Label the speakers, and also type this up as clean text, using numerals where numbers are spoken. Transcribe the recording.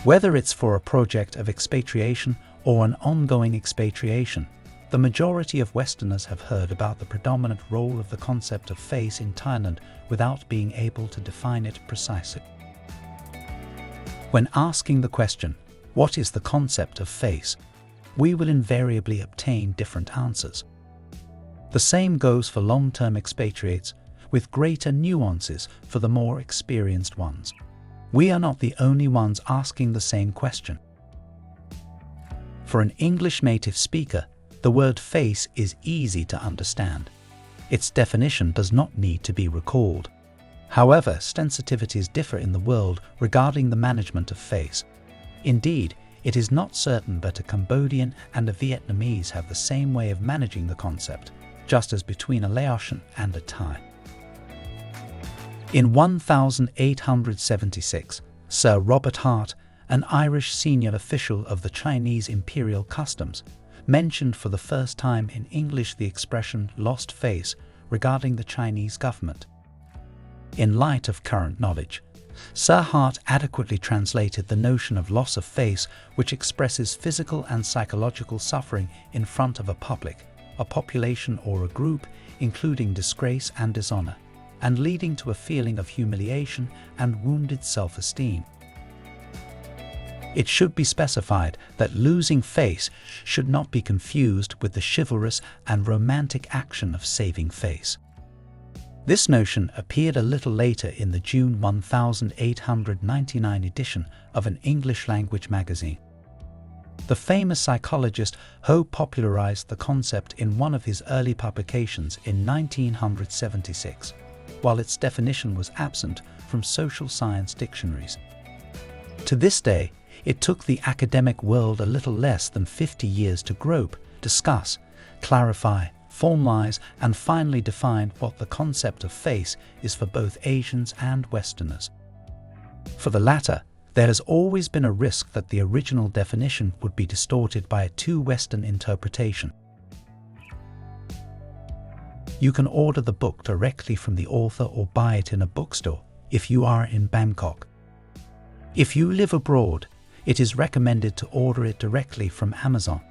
Speaker 1: Whether it's for a project of expatriation or an ongoing expatriation, the majority of Westerners have heard about the predominant role of the concept of face in Thailand without being able to define it precisely. When asking the question, what is the concept of face, we will invariably obtain different answers. The same goes for long-term expatriates, with greater nuances for the more experienced ones. We are not the only ones asking the same question. For an English native speaker, the word face is easy to understand. Its definition does not need to be recalled. However, sensitivities differ in the world regarding the management of face. Indeed, it is not certain that a Cambodian and a Vietnamese have the same way of managing the concept, just as between a Laotian and a Thai. In 1876, Sir Robert Hart, an Irish senior official of the Chinese Imperial Customs, mentioned for the first time in English the expression lost face regarding the Chinese government. In light of current knowledge, Sir Hart adequately translated the notion of loss of face, which expresses physical and psychological suffering in front of a public, a population or a group, including disgrace and dishonor, and leading to a feeling of humiliation and wounded self-esteem. It should be specified that losing face should not be confused with the chivalrous and romantic action of saving face. This notion appeared a little later in the June 1899 edition of an English-language magazine. The famous psychologist Ho popularized the concept in one of his early publications in 1976, while its definition was absent from social science dictionaries. To this day, it took the academic world a little less than 50 years to grope, discuss, clarify, formalize, and finally define what the concept of face is for both Asians and Westerners. For the latter, there has always been a risk that the original definition would be distorted by a too Western interpretation. You can order the book directly from the author or buy it in a bookstore if you are in Bangkok. If you live abroad, it is recommended to order it directly from Amazon.